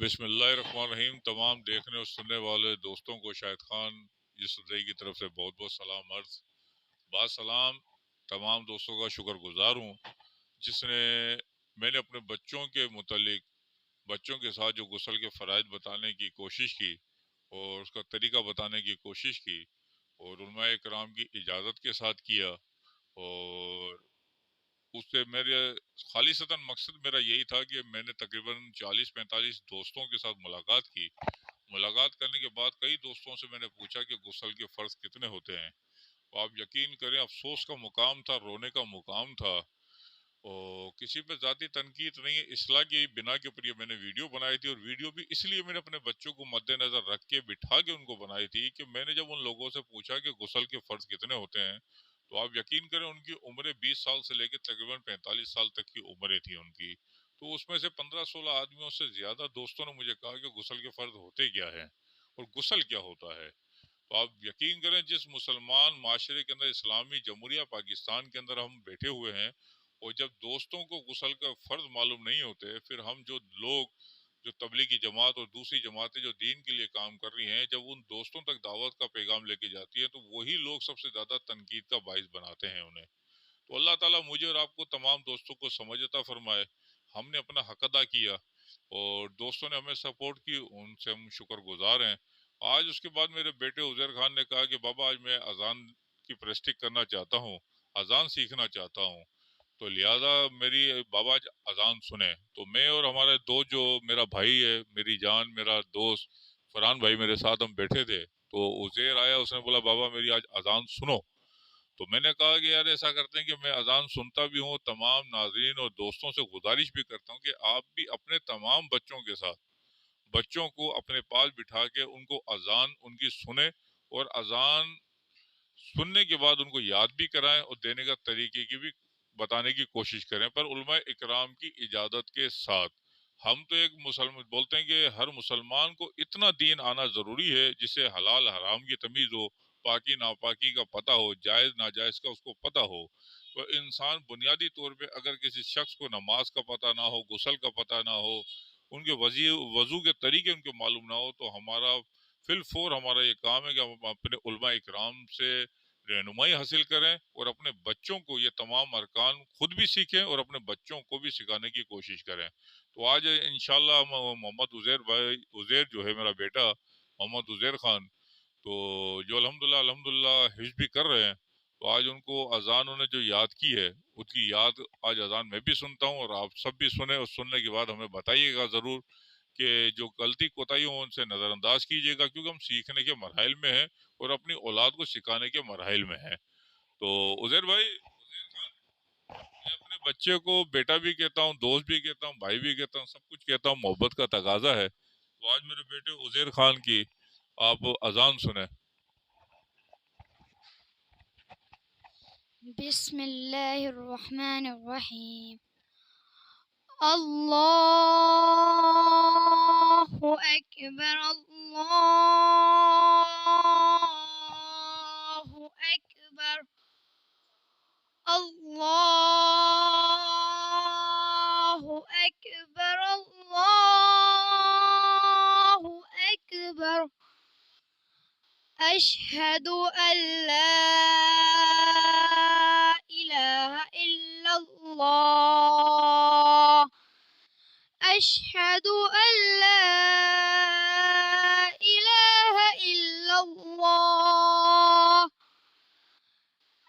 بسم اللہ الرحمن الرحیم۔ تمام دیکھنے اور سننے والے دوستوں کو شاہد خان یوسف زئی کی طرف سے بہت بہت سلام عرض با سلام۔ تمام دوستوں کا شکر گزار ہوں جس نے میں نے اپنے بچوں کے متعلق بچوں کے ساتھ جو غسل کے فرائض بتانے کی کوشش کی اور اس کا طریقہ بتانے کی کوشش کی اور علماء کرام کی اجازت کے ساتھ کیا، اور اس سے میرے خالصتاً مقصد میرا یہی تھا کہ میں نے تقریباً 40-45 دوستوں کے ساتھ ملاقات کی۔ ملاقات کرنے کے بعد کئی دوستوں سے میں نے پوچھا کہ غسل کے فرض کتنے ہوتے ہیں، تو آپ یقین کریں افسوس کا مقام تھا، رونے کا مقام تھا، اور کسی پہ ذاتی تنقید نہیں ہے، اصلاح کی بنا کے اوپر یہ میں نے ویڈیو بنائی تھی، اور ویڈیو بھی اس لیے میں نے اپنے بچوں کو مد نظر رکھ کے بٹھا کے ان کو بنائی تھی کہ میں نے جب ان لوگوں سے پوچھا کہ غسل کے فرض کتنے ہوتے ہیں، تو آپ یقین کریں ان کی عمریں 20 سال سے لے کے تقریباً 45 سال تک کی عمریں تھیں ان کی۔ تو اس میں سے 15-16 آدمیوں سے زیادہ دوستوں نے مجھے کہا کہ غسل کے فرض ہوتے کیا ہیں اور غسل کیا ہوتا ہے۔ تو آپ یقین کریں جس مسلمان معاشرے کے اندر، اسلامی جمہوریہ پاکستان کے اندر ہم بیٹھے ہوئے ہیں، اور جب دوستوں کو غسل کا فرض معلوم نہیں ہوتے، پھر ہم جو لوگ جو تبلیغی جماعت اور دوسری جماعتیں جو دین کے لیے کام کر رہی ہیں، جب ان دوستوں تک دعوت کا پیغام لے کے جاتی ہیں تو وہی لوگ سب سے زیادہ تنقید کا باعث بناتے ہیں انہیں۔ تو اللہ تعالیٰ مجھے اور آپ کو تمام دوستوں کو سمجھ عطا فرمائے۔ ہم نے اپنا حق ادا کیا اور دوستوں نے ہمیں سپورٹ کی، ان سے ہم شکر گزار ہیں۔ آج اس کے بعد میرے بیٹے عزیر خان نے کہا کہ بابا آج میں اذان کی پریکٹس کرنا چاہتا ہوں، اذان سیکھنا چاہتا ہوں، تو لہٰذا میری بابا آج اذان سنیں۔ تو میں اور ہمارے دو جو میرا بھائی ہے، میری جان، میرا دوست فرحان بھائی، میرے ساتھ ہم بیٹھے تھے، تو عزیر آیا، اس نے بولا بابا میری آج اذان سنو۔ تو میں نے کہا کہ یار ایسا کرتے ہیں کہ میں اذان سنتا بھی ہوں، تمام ناظرین اور دوستوں سے گزارش بھی کرتا ہوں کہ آپ بھی اپنے تمام بچوں کے ساتھ بچوں کو اپنے پاس بٹھا کے ان کو اذان ان کی سنیں، اور اذان سننے کے بعد ان کو یاد بھی کرائیں اور دینے کا طریقے کی بھی بتانے کی کوشش کریں، پر علماء اکرام کی اجازت کے ساتھ۔ ہم تو ایک مسلمان بولتے ہیں کہ ہر مسلمان کو اتنا دین آنا ضروری ہے جسے حلال حرام کی تمیز ہو، پاکی ناپاکی کا پتہ ہو، جائز ناجائز کا اس کو پتہ ہو۔ تو انسان بنیادی طور پہ اگر کسی شخص کو نماز کا پتہ نہ ہو، غسل کا پتہ نہ ہو، ان کے وضو کے طریقے ان کے معلوم نہ ہو، تو ہمارا فی الفور ہمارا یہ کام ہے کہ ہم اپنے علماء اکرام سے رہنمائی حاصل کریں اور اپنے بچوں کو یہ تمام ارکان خود بھی سیکھیں اور اپنے بچوں کو بھی سکھانے کی کوشش کریں۔ تو آج انشاءاللہ محمد عزیر جو ہے میرا بیٹا، محمد عزیر خان، تو جو الحمدللہ حفظ بھی کر رہے ہیں، تو آج ان کو اذان انہیں جو یاد کی ہے، اس کی یاد آج اذان میں بھی سنتا ہوں، اور آپ سب بھی سنیں، اور سننے کے بعد ہمیں بتائیے گا ضرور کہ جو غلطی کوتاہی ہو ان سے نظر انداز کیجیے گا، کیونکہ ہم سیکھنے کے مراحل میں ہیں اور اپنی اولاد کو سکھانے کے مراحل میں ہیں۔ تو عزیر بھائی، میں اپنے بچے کو بیٹا بھی کہتا ہوں، دوست بھی کہتا ہوں، بھائی بھی کہتا ہوں، سب کچھ کہتا ہوں، محبت کا تقاضا ہے۔ تو آج میرے بیٹے عزیر خان کی آپ اذان سنیں۔ بسم اللہ الرحمن الرحیم۔ اللہ اکبر، اللہ اکبر، اللہ اکبر، اللہ اکبر، اشہد ان لا الہ الا اللہ، اشہد ان لا الہ الا اللہ،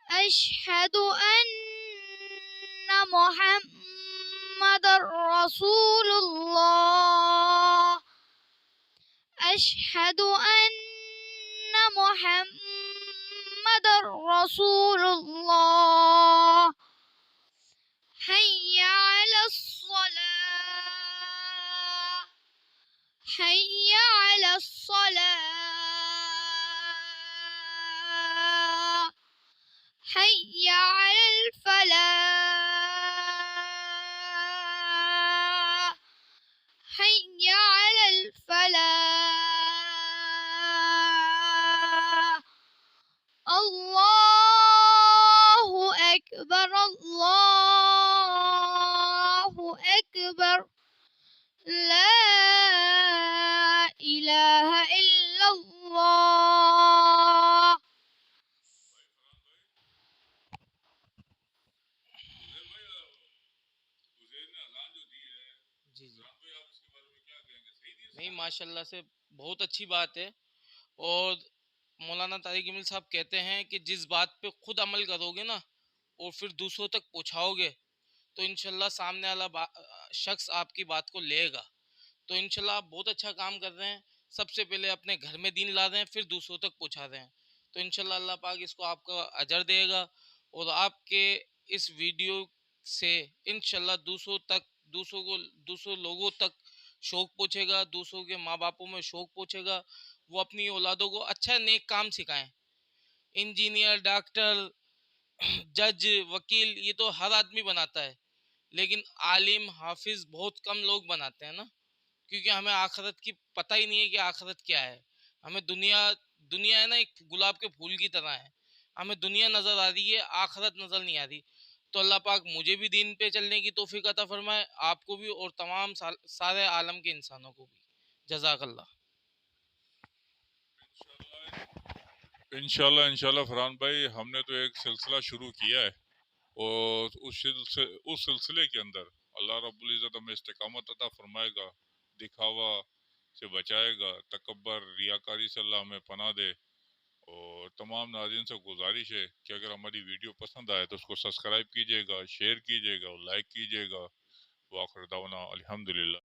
اشہد ان محمد رسول اللہ، اشہد ان محمد رسول اللہ، حی علی الصلاة، حی علی الصلاة، حی علی الفلاح، حی علی الفلاح، اللہ اکبر، اللہ اکبر، لا إله إلا الله. جی جی نہیں ماشاء اللہ سے بہت اچھی بات ہے. اور مولانا طارق جمیل صاحب کہتے ہیں کہ جس بات پہ خود عمل کرو گے نا اور پھر دوسروں تک پہنچاؤ گے تو انشاءاللہ سامنے والا شخص آپ کی بات کو لے گا. تو انشاءاللہ آپ بہت اچھا کام کر رہے ہیں. سب سے پہلے اپنے گھر میں دین لا رہے ہیں پھر دوسروں تک پہنچا رہے ہیں. تو انشاءاللہ اللہ پاک اس کو آپ کا اجر دے گا اور آپ کے اس ویڈیو سے انشاءاللہ دوسروں لوگوں تک شوق پہنچے گا. دوسروں کے ماں باپوں میں شوق پہنچے گا. وہ اپنی اولادوں کو اچھا نیک کام سکھائیں. انجینئر، ڈاکٹر، جج، وکیل یہ تو ہر آدمی بناتا ہے لیکن عالم حافظ بہت کم لوگ بناتے ہیں نا. کیونکہ ہمیں آخرت کی پتہ ہی نہیں ہے کہ آخرت کیا ہے. ہمیں دنیا ہے نا ایک گلاب کے پھول کی طرح ہے. ہمیں دنیا نظر آ رہی ہے، آخرت نظر نہیں آ رہی. تو اللہ پاک مجھے بھی دین پہ چلنے کی توفیق عطا فرمائے، آپ کو بھی اور تمام سارے عالم کے انسانوں کو بھی. جزاک اللہ. انشاءاللہ فرحان بھائی ہم نے تو ایک سلسلہ شروع کیا ہے اور اس سلسلے کے اندر اللہ رب العزت ہمیں استقامت عطا فرمائے گا، دکھاوا سے بچائے گا، تکبر ریاکاری سے اللہ ہمیں پناہ دے. اور تمام ناظرین سے گزارش ہے کہ اگر ہماری ویڈیو پسند آئے تو اس کو سبسکرائب کیجیے گا، شیئر کیجیے گا، لائک کیجیے گا. وآخر دعوانا الحمدللہ.